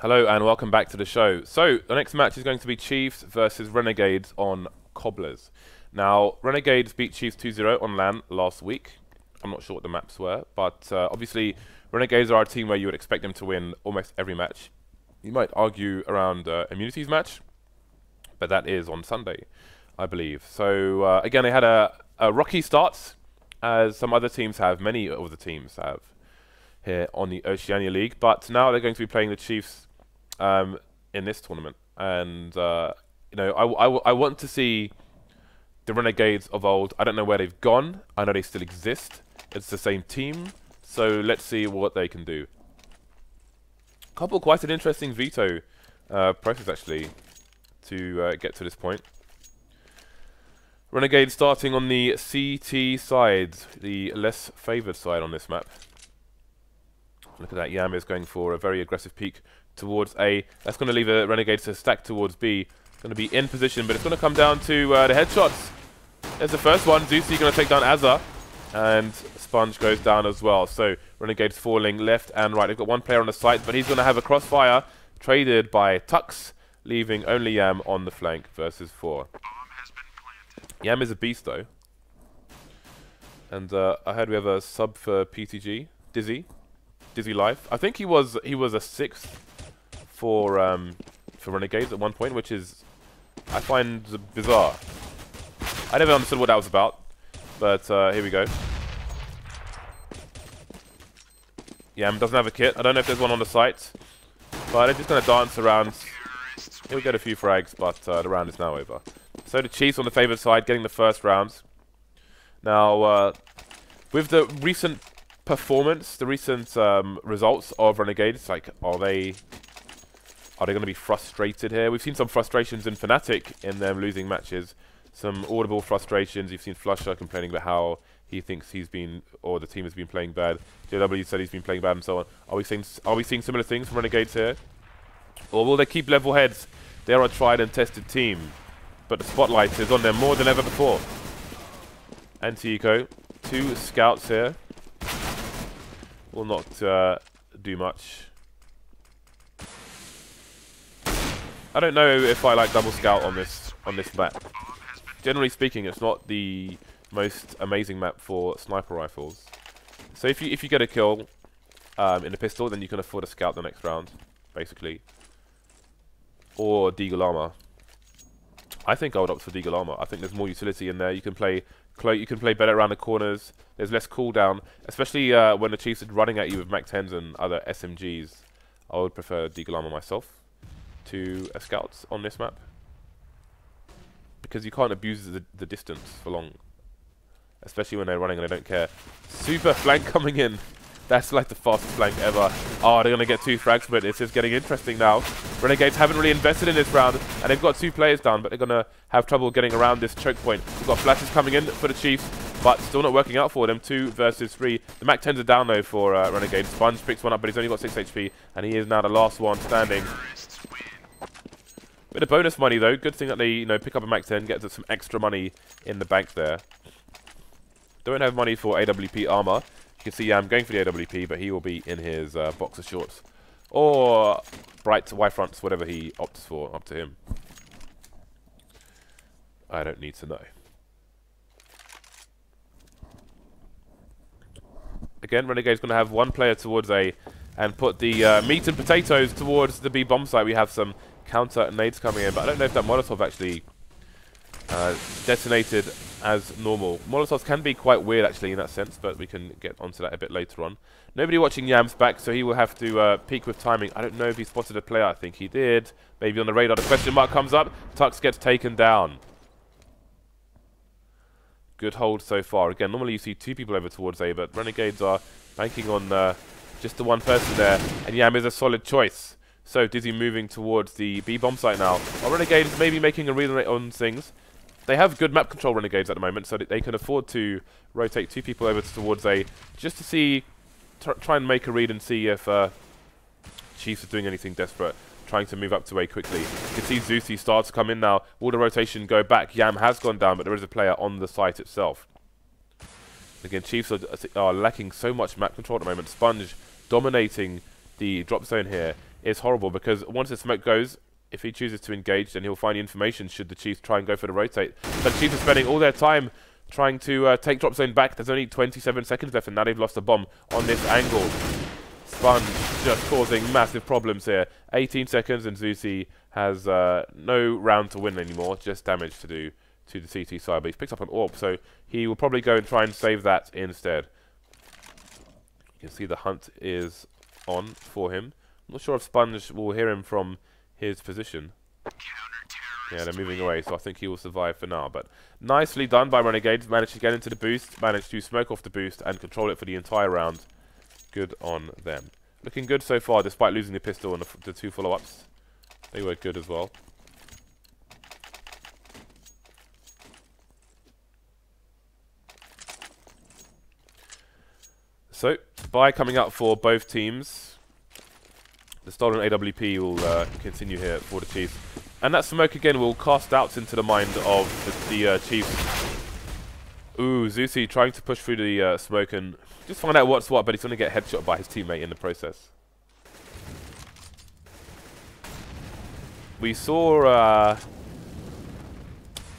Hello and welcome back to the show. So, the next match is going to be Chiefs versus Renegades on Cobblers. Now, Renegades beat Chiefs 2-0 on LAN last week. I'm not sure what the maps were, but obviously Renegades are a team where you would expect them to win almost every match. You might argue around Immunity's match, but that is on Sunday, I believe. So, again, they had a rocky start, as some other teams have, many of the teams have here on the Oceania League, but now they're going to be playing the Chiefs in this tournament, and you know, I want to see the Renegades of old. I don't know where they've gone. I know they still exist. It's the same team, so let's see what they can do. Quite an interesting veto process actually to get to this point. Renegades starting on the CT side, the less favoured side on this map. Look at that, Yaman is going for a very aggressive peek towards A. That's going to leave a Renegades to stack towards B. Going to be in position, but it's going to come down to the headshots. There's the first one. zewsy going to take down AZR, and SPUNJ goes down as well. So Renegades falling left and right. They've got one player on the site, but he's going to have a crossfire traded by Tux, leaving only Yam on the flank versus 4. Yam is a beast though. And I heard we have a sub for PTG, Dizzy Life. I think he was a 6th for Renegades at one point, which is, I find, bizarre. I never understood what that was about, but here we go. Yam doesn't have a kit. I don't know if there's one on the site, but they're just going to dance around. He'll get a few frags, but the round is now over. So the Chiefs on the favoured side, getting the first round. Now, with the recent performance, the recent results of Renegades, like, are they going to be frustrated here? We've seen some frustrations in Fnatic in them losing matches, some audible frustrations. You've seen Flusher complaining about how he thinks he's been, or the team has been playing bad. JW said he's been playing bad and so on. Are we seeing similar things from Renegades here, or will they keep level heads? They are a tried and tested team, but the spotlight is on them more than ever before. Anti-eco, 2 scouts here. Will not do much. I don't know if I like double scout on this map. Generally speaking, it's not the most amazing map for sniper rifles. So if you get a kill in a pistol, then you can afford a scout the next round, basically, or Deagle armor. I think I would opt for Deagle armor. I think there's more utility in there. You can play better around the corners. There's less cooldown, especially when the Chiefs are running at you with Mac-10s and other SMGs. I would prefer Deagle armor myself to a scout on this map, because you can't abuse the distance for long, especially when they're running and they don't care. Super flank coming in. That's like the fastest flank ever. Oh, they're going to get 2 frags, but it's just getting interesting now. Renegades haven't really invested in this round, and they've got 2 players down, but they're going to have trouble getting around this choke point. We've got flashes coming in for the Chiefs, but still not working out for them. 2 versus 3. The Mac-10s are down though for Renegades. SPUNJ picks one up, but he's only got 6 HP, and he is now the last one standing. Bit of bonus money though. Good thing that they pick up a Mac-10, get some extra money in the bank there. Don't have money for AWP armor. You can see I'm going for the AWP, but he will be in his boxer shorts or bright Y-fronts, whatever he opts for, up to him. I don't need to know. Again, Renegade's going to have 1 player towards A and put the meat and potatoes towards the B bomb site. We have some counter nades coming in, but I don't know if that Molotov actually detonated as normal. Molotovs can be quite weird actually in that sense, but we can get onto that a bit later on. Nobody watching Yam's back, so he will have to peek with timing. I don't know if he spotted a player. I think he did. Maybe on the radar. The question mark comes up. Tux gets taken down. Good hold so far. Again, normally you see 2 people over towards A, but Renegades are banking on just the 1 person there, and Yam is a solid choice. So Dizzy moving towards the B bomb site now. While Renegades maybe making a read on things. They have good map control, Renegades, at the moment, so that they can afford to rotate 2 people over towards A, just to see, try and make a read and see if Chiefs are doing anything desperate, trying to move up to A quickly. You can see zewsy start to come in now. Will the rotation go back? Yam has gone down, but there is a player on the site itself. Again, Chiefs are lacking so much map control at the moment. SPUNJ dominating the drop zone here is horrible, because once the smoke goes, if he chooses to engage, then he'll find the information should the Chiefs try and go for the rotate. But the Chiefs are spending all their time trying to take drop zone back. There's only 27 seconds left, and now they've lost a bomb on this angle. SPUNJ just causing massive problems here. 18 seconds, and zewsy has no round to win anymore, just damage to do to the CT side. But he's picked up an AWP, so he will probably go and try and save that instead. You can see the hunt is on for him. I'm not sure if SPUNJ will hear him from his position. Yeah, they're moving away, so I think he will survive for now. But nicely done by Renegades. Managed to get into the boost, managed to smoke off the boost and control it for the entire round. Good on them. Looking good so far, despite losing the pistol and the 2 follow-ups. They were good as well. So, buy coming up for both teams. The stolen AWP will continue here for the Chiefs. And that smoke again will cast doubts into the mind of the Chiefs. Ooh, zewsy trying to push through the smoke and just find out what's what, but he's going to get headshot by his teammate in the process. We saw...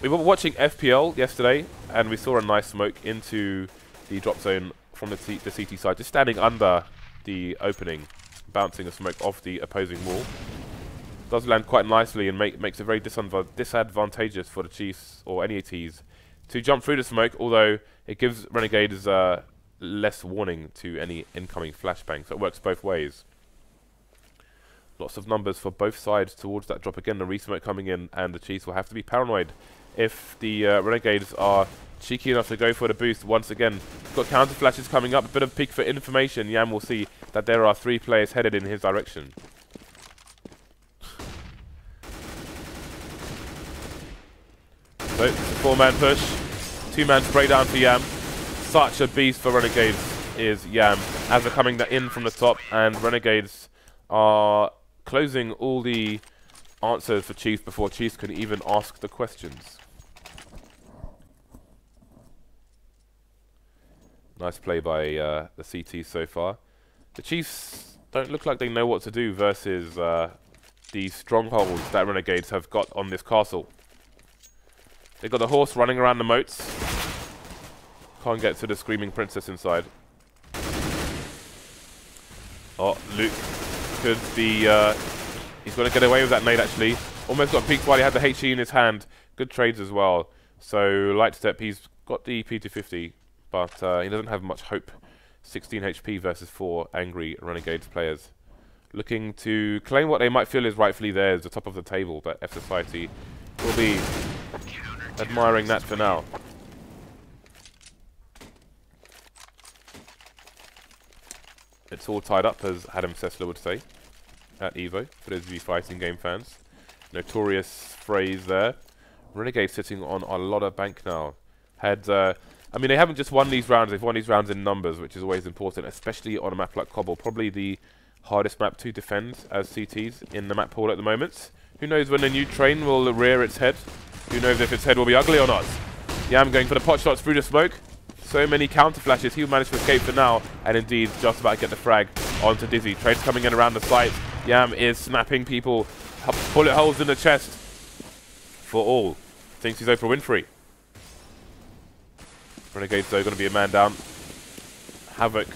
we were watching FPL yesterday, and we saw a nice smoke into the drop zone from the CT side, just standing under the opening, bouncing a smoke off the opposing wall. Does land quite nicely and makes it very disadvantageous for the Chiefs or any ATs to jump through the smoke, although it gives Renegades less warning to any incoming flashbang, so it works both ways. Lots of numbers for both sides towards that drop. Again, the re-smoke coming in, and the Chiefs will have to be paranoid if the Renegades are cheeky enough to go for the boost. Once again, got counter flashes coming up, a bit of peek for information. Yaman will see that there are 3 players headed in his direction. So, 4-man push, 2-man spray down for Yaman. Such a beast for Renegades is Yaman, as they're coming in from the top, and Renegades are closing all the answers for Chiefs before Chiefs can even ask the questions. Nice play by the CT so far. The Chiefs don't look like they know what to do versus the strongholds that Renegades have got on this castle. They've got the horse running around the moats. Can't get to the screaming princess inside. Oh, Luke could be... he's going to get away with that nade, actually. Almost got peeked while he had the HE in his hand. Good trades as well. So, Lightstep, he's got the P250, but he doesn't have much hope. 16 HP versus 4 angry Renegades players. Looking to claim what they might feel is rightfully theirs, the top of the table, but F Society will be admiring that for now. It's all tied up, as Adam Sessler would say, at EVO, for those of you fighting game fans. Notorious phrase there. Renegade sitting on a lot of bank now. I mean, they haven't just won these rounds, they've won these rounds in numbers, which is always important, especially on a map like Cobble. Probably the hardest map to defend as CTs in the map pool at the moment. Who knows when the new train will rear its head? Who knows if its head will be ugly or not? Yaman going for the pot shots through the smoke. So many counter flashes. He'll manage to escape for now, and indeed just about to get the frag onto Dizzy. Trades coming in around the site. Yaman is snapping people. Bullet holes in the chest for all. Thinks he's Oprah Winfrey. Renegades though going to be a man down. Havoc.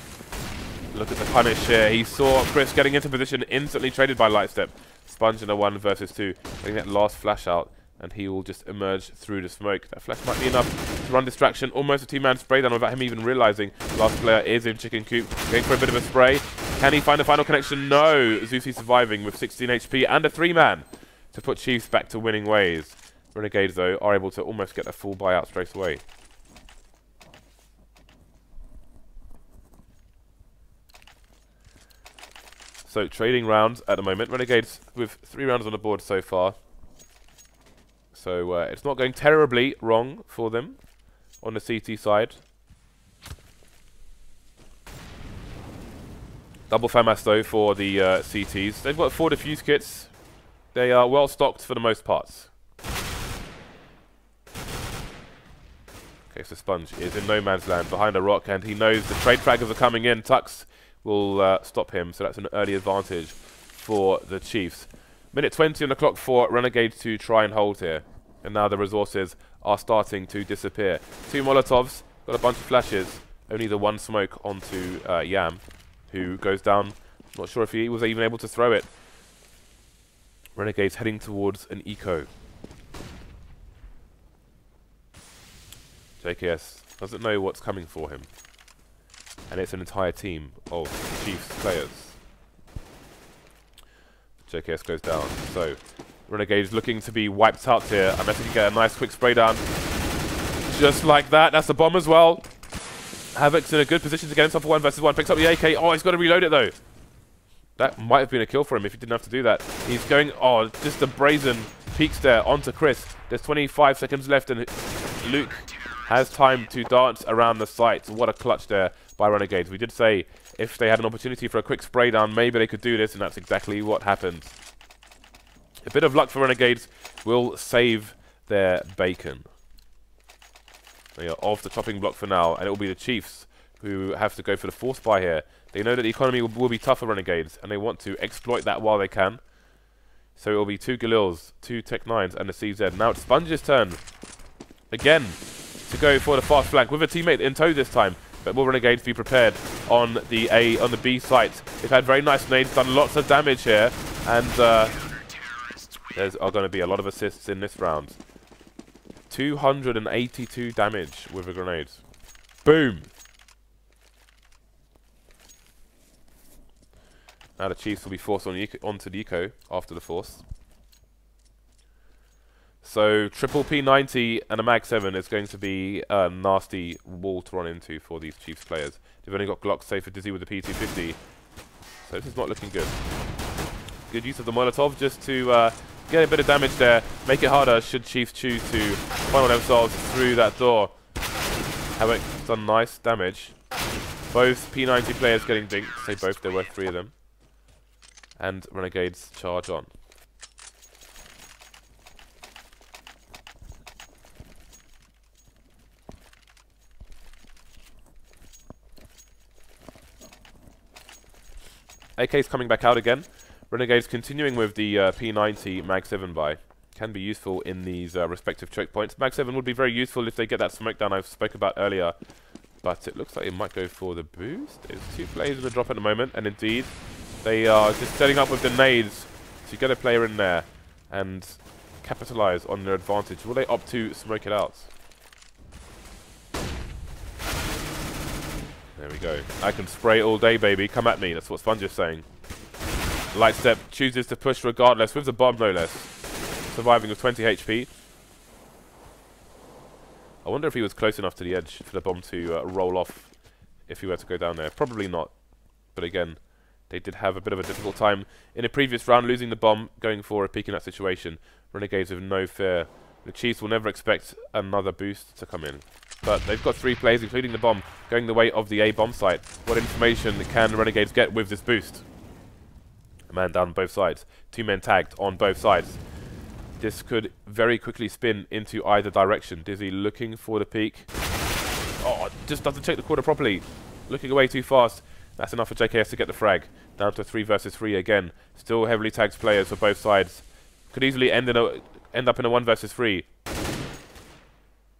Look at the punish here. He saw Chris getting into position, instantly traded by Lightstep. SPUNJ in a 1 versus 2. Getting that last flash out, and he will just emerge through the smoke. That flash might be enough to run distraction. Almost a 2-man spray down without him even realizing. Last player is in chicken coop, going for a bit of a spray. Can he find a final connection? No. zewsy surviving with 16 HP and a 3-man to put Chiefs back to winning ways. Renegades though are able to almost get a full buyout straight away. So trading rounds at the moment. Renegades with 3 rounds on the board so far. So it's not going terribly wrong for them on the CT side. Double FAMAS though for the CTs. They've got 4 defuse kits. They are well stocked for the most parts. Okay, so SPUNJ is in no man's land behind a rock, and he knows the trade fraggers are coming in. Tux will stop him, so that's an early advantage for the Chiefs. Minute 20 on the clock for Renegades to try and hold here. And now the resources are starting to disappear. 2 Molotovs, got a bunch of flashes. Only the 1 smoke onto Yam, who goes down. Not sure if he was even able to throw it. Renegades heading towards an eco. JKS doesn't know what's coming for him. And it's an entire team of Chiefs players. JKS goes down. So, Renegades looking to be wiped out here. Unless he can get a nice quick spray down. Just like that. That's the bomb as well. Havoc's in a good position to get himself a 1 versus 1. Picks up the AK. Oh, he's got to reload it though. That might have been a kill for him if he didn't have to do that. He's going, oh, just a brazen peeks there onto Chris. There's 25 seconds left and Luke has time to dance around the site. What a clutch there by Renegades. We did say if they had an opportunity for a quick spray down, maybe they could do this, and that's exactly what happened. A bit of luck for Renegades will save their bacon. They are off the chopping block for now, and it will be the Chiefs who have to go for the force buy here. They know that the economy will be tough for Renegades, and they want to exploit that while they can. So it will be 2 Galils, 2 Tech 9s, and a CZ. Now it's SPUNJ's turn again to go for the fast flank with a teammate in tow this time. But will Renegades be prepared on the B site? They've had very nice nades, done lots of damage here, and there's going to be a lot of assists in this round. 282 damage with a grenade. Boom! Now the Chiefs will be forced onto the eco after the force. So triple P90 and a Mag 7 is going to be a nasty wall to run into for these Chiefs players. They've only got Glock safe for Dizzy with the P250. So this is not looking good. Good use of the Molotov just to get a bit of damage there. Make it harder should Chiefs choose to funnel themselves through that door. Havoc done nice damage. Both P90 players getting dinked. Say both, there were 3 of them. And Renegades charge on. AK's coming back out again. Renegades continuing with the P90 Mag 7 buy. Can be useful in these respective choke points. Mag 7 would be very useful if they get that smoke down I spoke about earlier. But it looks like it might go for the boost. There's 2 players in the drop at the moment, and indeed, they are just setting up with the nades to get a player in there and capitalize on their advantage. Will they opt to smoke it out? There we go. I can spray all day, baby. Come at me. That's what SPUNJ is saying. Lightstep chooses to push regardless, with the bomb no less. Surviving with 20 HP. I wonder if he was close enough to the edge for the bomb to roll off if he were to go down there. Probably not. But again, they did have a bit of a difficult time in a previous round, losing the bomb, going for a peek in that situation. Renegades with no fear. The Chiefs will never expect another boost to come in. But they've got 3 players, including the bomb, going the way of the A bomb site. What information can Renegades get with this boost? A man down both sides. 2 men tagged on both sides. This could very quickly spin into either direction. Dizzy looking for the peak. Oh, just doesn't check the corner properly. Looking away too fast. That's enough for JKS to get the frag. Down to 3 versus 3 again. Still heavily tagged players for both sides. Could easily end up in a 1 versus 3.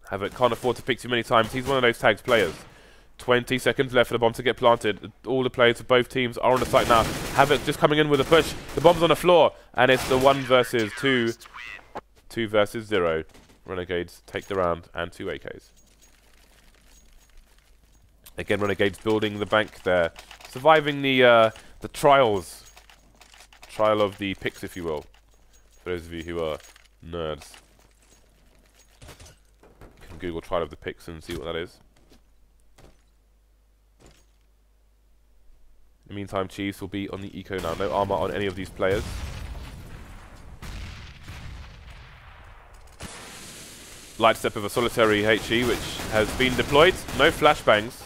Havoc can't afford to pick too many times. He's one of those tagged players. 20 seconds left for the bomb to get planted. All the players of both teams are on the site now. Havoc just coming in with a push. The bomb's on the floor. And it's the 1 versus 2. 2 versus 0. Renegades take the round and 2 AKs. Again, Renegades building the bank there. Surviving the trials. Trial of the picks, if you will. For those of you who are nerds. You can Google trial of the picks and see what that is. In the meantime, Chiefs will be on the eco now. No armor on any of these players. Lightstep of a solitary HE, which has been deployed. No flashbangs.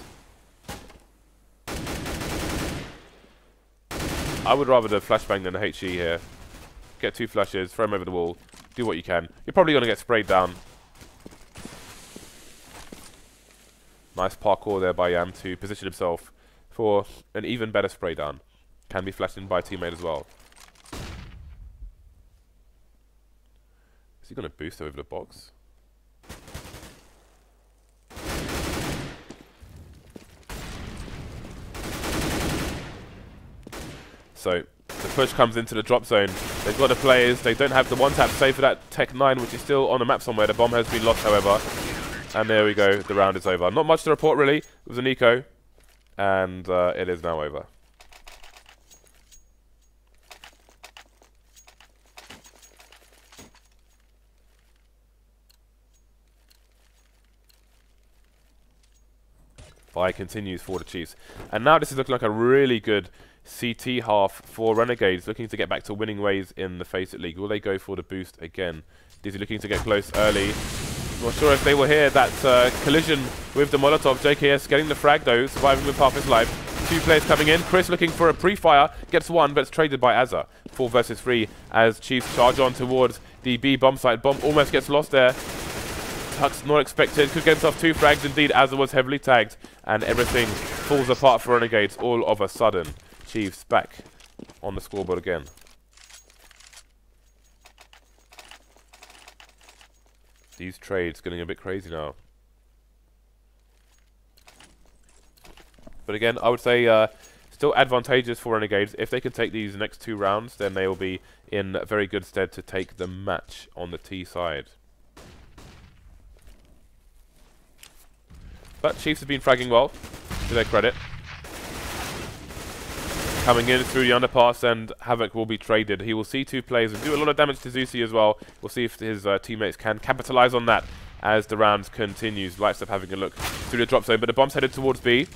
I would rather do flashbang than a HE here. Get 2 flashes, throw them over the wall, do what you can. You're probably going to get sprayed down. Nice parkour there by Yam to position himself for an even better spray down. Can be flashed in by a teammate as well. Is he going to boost over the box? So the push comes into the drop zone. They've got the players. They don't have the one-tap save for that Tech 9, which is still on the map somewhere. The bomb has been lost, however. And there we go. The round is over. Not much to report, really. It was an eco. And it is now over. Fight continues for the Chiefs. And now this is looking like a really good CT half for Renegades, looking to get back to winning ways in the FACEIT League. Will they go for the boost again? Dizzy looking to get close early. Not sure if they will hear that collision with the Molotov. JKS getting the frag though, surviving with half his life. 2 players coming in. Chris looking for a pre-fire, gets 1, but it's traded by AZR. 4 versus 3 as Chiefs charge on towards the B bomb site. Bomb almost gets lost there. Tux not expected, could get himself 2 frags indeed. AZR was heavily tagged, and everything falls apart for Renegades all of a sudden. Chiefs back on the scoreboard again. These trades getting a bit crazy now. But again, I would say still advantageous for Renegades. If they can take these next 2 rounds, then they will be in very good stead to take the match on the T side. But Chiefs have been fragging well, to their credit. Coming in through the underpass, and Havoc will be traded. He will see 2 players and do a lot of damage to zewsy as well. We'll see if his teammates can capitalize on that as the round continues. Lightstep having a look through the drop zone, but the bomb's headed towards B.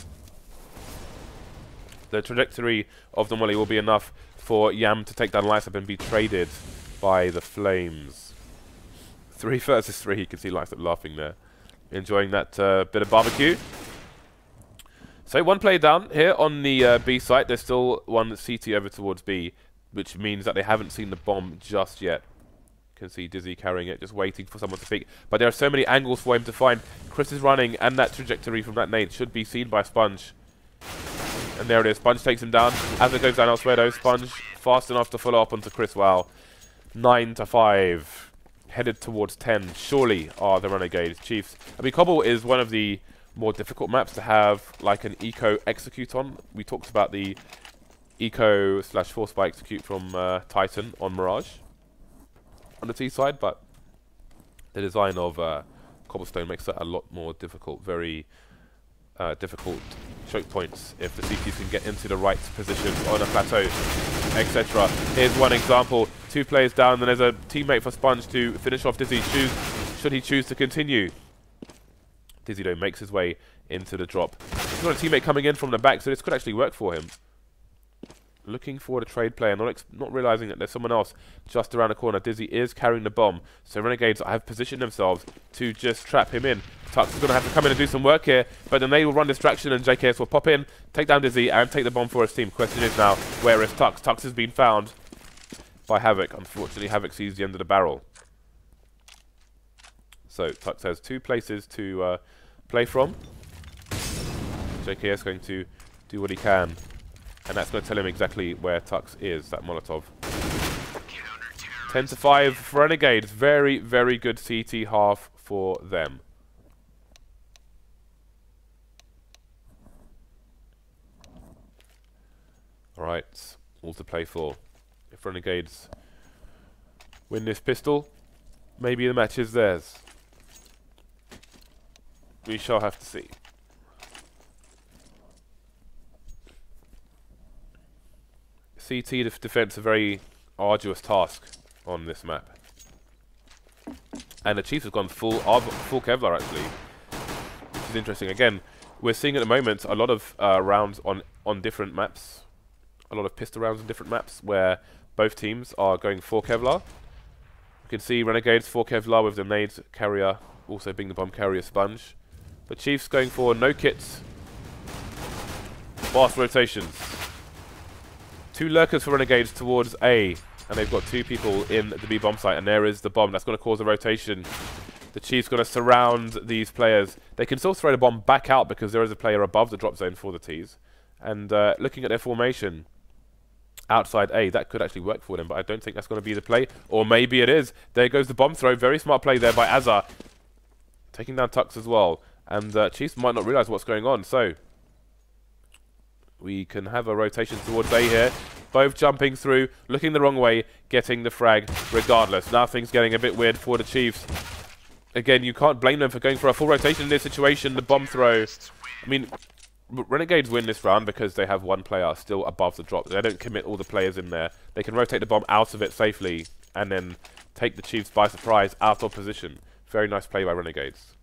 The trajectory of the molly will be enough for Yam to take down Lightstep and be traded by the Flames. 3 versus 3, you can see Lightstep laughing there. Enjoying that bit of barbecue. So 1 player down here on the B site. There's still 1 CT over towards B, which means that they haven't seen the bomb just yet. You can see Dizzy carrying it, just waiting for someone to speak. But there are so many angles for him to find. Chris is running, and that trajectory from that nade should be seen by SPUNJ. And there it is. SPUNJ takes him down. As it goes down elsewhere, though, SPUNJ fast enough to follow up onto Chrisoaow. 9-5. Headed towards 10. Surely are the Renegades. Chiefs. I mean, Cobble is one of the more difficult maps to have like an eco execute on. We talked about the eco / force by execute from Titan on Mirage on the T side, but the design of Cobblestone makes that a lot more difficult. Very difficult choke points if the CTs can get into the right positions on a plateau, etc. Here's one example. 2 players down, and there's a teammate for SPUNJ to finish off Dizzy. Should he choose to continue? Dizzy though makes his way into the drop. He's got a teammate coming in from the back, so this could actually work for him. Looking for the trade player, not realizing that there's someone else just around the corner. Dizzy is carrying the bomb, so Renegades have positioned themselves to just trap him in. Tux is going to have to come in and do some work here, but then they will run distraction, and JKS will pop in, take down Dizzy, and take the bomb for his team. Question is now, where is Tux? Tux has been found by Havoc. Unfortunately, Havoc sees the end of the barrel. So Tux has 2 places to play from. JKS going to do what he can, and that's going to tell him exactly where Tux is, that Molotov. 10-5 for Renegades. Very, very good CT half for them. Alright, all to play for. If Renegades win this pistol, maybe the match is theirs. We shall have to see. CT defense a very arduous task on this map. And the Chiefs have gone full Kevlar actually, which is interesting. Again, we're seeing at the moment a lot of rounds on different maps, a lot of pistol rounds on different maps where both teams are going full Kevlar. You can see Renegades full Kevlar with the nades carrier also being the bomb carrier SPUNJ. But Chiefs going for no kits, fast rotations. 2 lurkers for Renegades towards A, and they've got 2 people in the B bomb site, and there is the bomb. That's going to cause a rotation. The Chiefs going to surround these players. They can still throw the bomb back out because there is a player above the drop zone for the T's. And looking at their formation, outside A. That could actually work for them, but I don't think that's going to be the play. Or maybe it is. There goes the bomb throw. Very smart play there by AZR. Taking down Tux as well. And Chiefs might not realize what's going on. So we can have a rotation towards A here. Both jumping through, looking the wrong way, getting the frag regardless. Now things getting a bit weird for the Chiefs. Again, you can't blame them for going for a full rotation in this situation. The bomb throw. I mean, Renegades win this round because they have one player still above the drop. They don't commit all the players in there. They can rotate the bomb out of it safely and then take the Chiefs by surprise out of position. Very nice play by Renegades.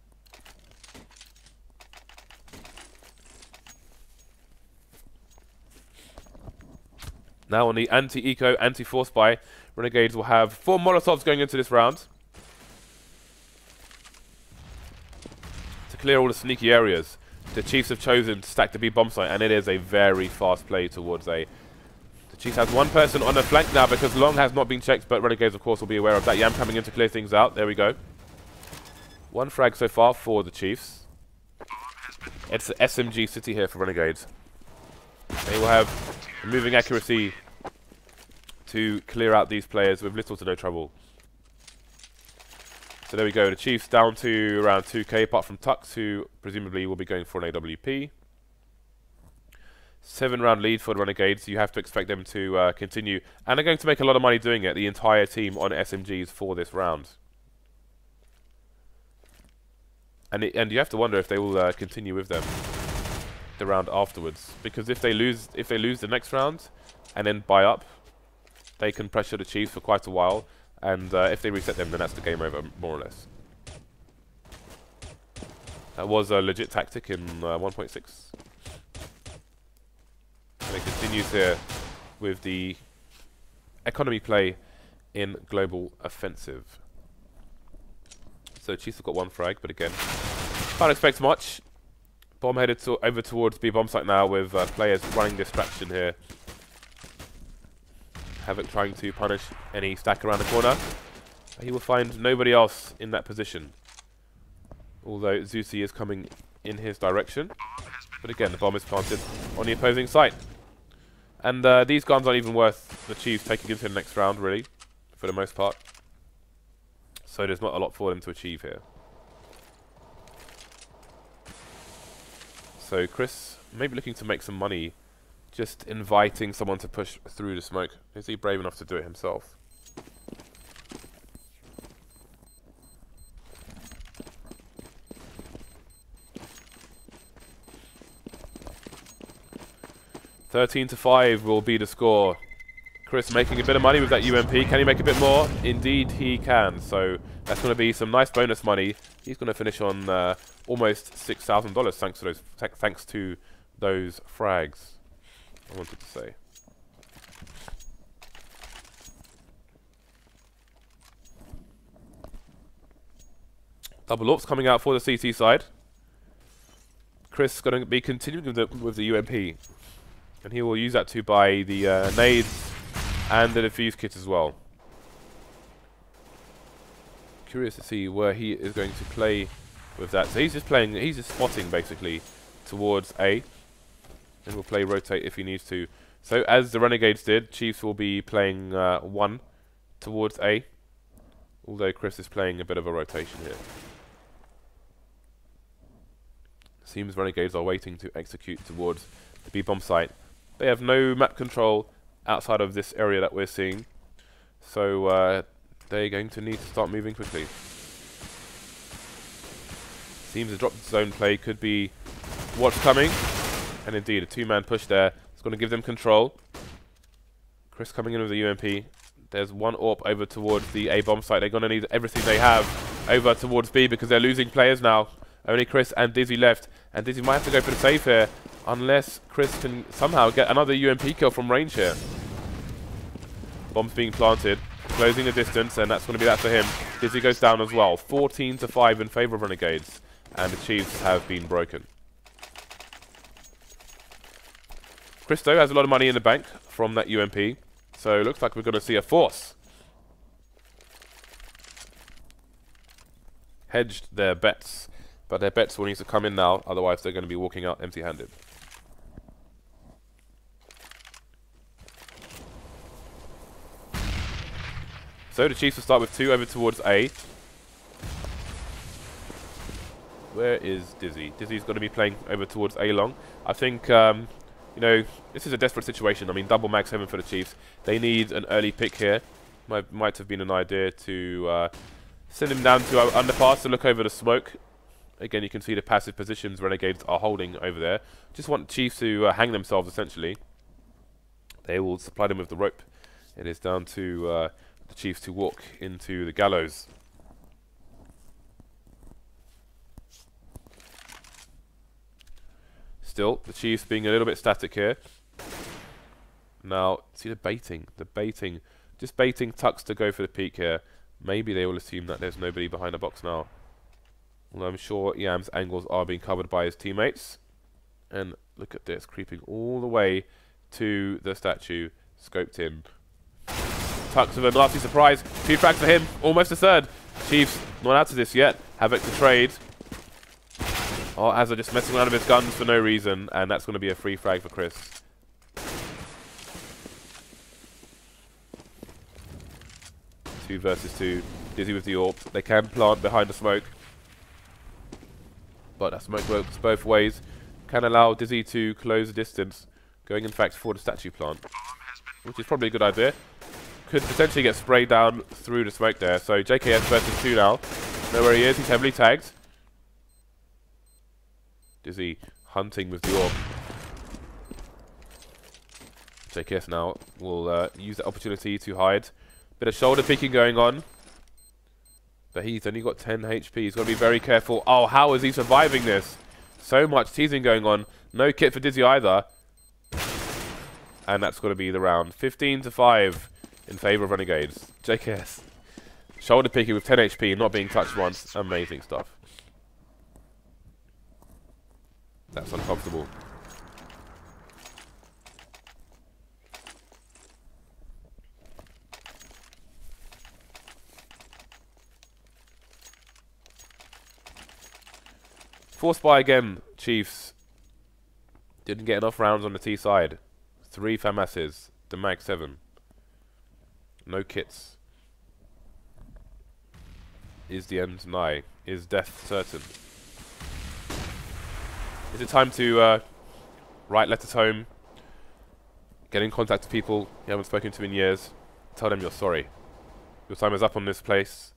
Now on the anti-eco, anti-force buy, Renegades will have 4 Molotovs going into this round to clear all the sneaky areas. The Chiefs have chosen to stack the B bomb site, and it is a very fast play towards A. The Chiefs has one person on the flank now because Long has not been checked, but Renegades, of course, will be aware of that. Yam coming in to clear things out. There we go. 1 frag so far for the Chiefs. It's the SMG city here for Renegades. They will have moving accuracy to clear out these players with little to no trouble. So there we go. The Chiefs down to around 2k, apart from Tux, who presumably will be going for an AWP. 7-round lead for the Renegades. You have to expect them to continue. And they're going to make a lot of money doing it, the entire team on SMGs for this round. And you have to wonder if they will continue with them the round afterwards. Because if they lose the next round and then buy up, they can pressure the Chiefs for quite a while. And if they reset them, then that's the game over, more or less. That was a legit tactic in 1.6. And it continues here with the economy play in Global Offensive. So Chiefs have got 1 frag, but again, can't expect much. Bomb headed over towards B bomb site now with players running distraction here. Havoc trying to punish any stack around the corner. He will find nobody else in that position. Although zewsy is coming in his direction. But again, the bomb is planted on the opposing site. And these guns aren't even worth the Chiefs taking into the next round, really, for the most part. So there's not a lot for them to achieve here. So Chris, maybe looking to make some money, just inviting someone to push through the smoke. Is he brave enough to do it himself? $13-5 will be the score. Chris making a bit of money with that UMP. Can he make a bit more? Indeed he can. So that's going to be some nice bonus money. He's going to finish on almost $6,000 thanks to those frags. I wanted to say. Double AWPs coming out for the CT side. Chris is going to be continuing with the UMP. And he will use that to buy the nades and the defuse kit as well. Curious to see where he is going to play with that. So he's just spotting basically towards A. And will play rotate if he needs to. So as the Renegades did, Chiefs will be playing 1 towards A. Although Chris is playing a bit of a rotation here. Seems Renegades are waiting to execute towards the B-bomb site. They have no map control outside of this area that we're seeing. So they're going to need to start moving quickly. Seems the drop zone play could be what's coming. And indeed, a 2-man push there. It's going to give them control. Chris coming in with the UMP. There's 1 AWP over towards the A bomb site. They're going to need everything they have over towards B because they're losing players now. Only Chris and Dizzy left. And Dizzy might have to go for the save here. Unless Chris can somehow get another UMP kill from range here. Bomb's being planted. Closing the distance. And that's going to be that for him. Dizzy goes down as well. 14-5 in favour of Renegades. And the Chiefs have been broken. Christo has a lot of money in the bank from that UMP. So it looks like we're going to see a force. Hedged their bets. But their bets will need to come in now. Otherwise they're going to be walking out empty-handed. So the Chiefs will start with 2 over towards A. Where is Dizzy? Dizzy's going to be playing over towards A long. I think, you know, this is a desperate situation. I mean, double max heaven for the Chiefs. They need an early pick here. Might have been an idea to send him down to underpass to look over the smoke. Again, you can see the passive positions Renegades are holding over there. Just want Chiefs to hang themselves, essentially. They will supply them with the rope. It is down to the Chiefs to walk into the gallows. Still, the Chiefs being a little bit static here. Now, see the baiting. Just baiting Tux to go for the peek here. Maybe they will assume that there's nobody behind the box now. Although I'm sure Yam's angles are being covered by his teammates. And look at this, creeping all the way to the statue. Scoped in. Tux with a nasty surprise. 2 frags for him. Almost a third. Chiefs not out of this yet. Havoc to trade. Oh, AZR just messing around with his guns for no reason. And that's going to be a free frag for Chris. Two versus 2. Dizzy with the AWP. They can plant behind the smoke. But that smoke works both ways. Can allow Dizzy to close the distance. Going in fact for the statue plant. Which is probably a good idea. Could potentially get sprayed down through the smoke there. So JKS versus 2 now. Know where he is. He's heavily tagged. Dizzy hunting with the AWP. JKS now will use the opportunity to hide. Bit of shoulder picking going on. But he's only got 10 HP. He's got to be very careful. Oh, how is he surviving this? So much teasing going on. No kit for Dizzy either. And that's going to be the round. 15-5 in favour of Renegades. JKS. Shoulder picking with 10 HP, not being touched once. Amazing stuff. That's uncomfortable. Force buy again, Chiefs. Didn't get enough rounds on the T side. 3 FAMASs, the mag 7. No kits. Is the end nigh? Is death certain? Is it time to write letters home? Get in contact with people you haven't spoken to in years. Tell them you're sorry. Your time is up on this place.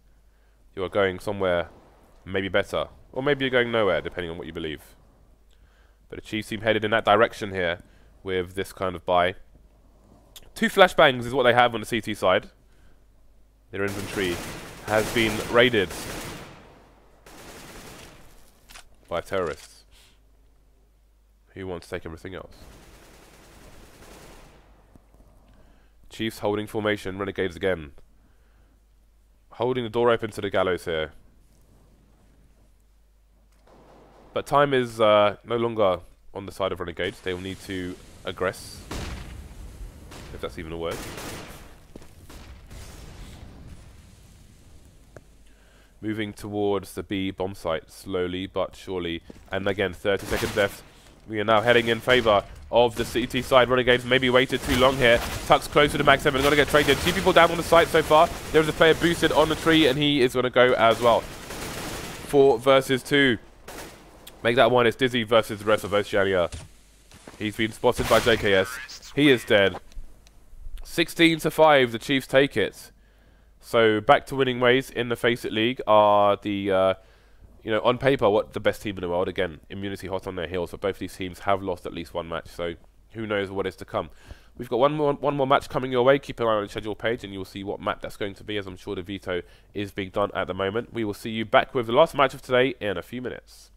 You are going somewhere maybe better. Or maybe you're going nowhere, depending on what you believe. But the Chiefs seem headed in that direction here with this kind of buy. 2 flashbangs is what they have on the CT side. Their inventory has been raided by terrorists who want to take everything else. Chiefs holding formation, Renegades again. Holding the door open to the gallows here. But time is no longer on the side of Renegades. They will need to aggress, if that's even a word. Moving towards the B bomb site, slowly but surely. And again, 30 seconds left. We are now heading in favour of the CT side. Renegades maybe waited too long here. Tuck's close to the max 7. Going to get traded. 2 people down on the site so far. There is a player boosted on the tree, and he is going to go as well. 4 versus 2. Make that one. It's Dizzy versus the rest of Oceania. He's been spotted by JKS. He is dead. 16-5. The Chiefs take it. So back to winning ways in the FACEIT League are the, you know, on paper, what the best team in the world. Again, immunity hot on their heels, but both these teams have lost at least 1 match. So who knows what is to come. We've got one more match coming your way. Keep an eye on the schedule page and you'll see what map that's going to be, as I'm sure the veto is being done at the moment. We will see you back with the last match of today in a few minutes.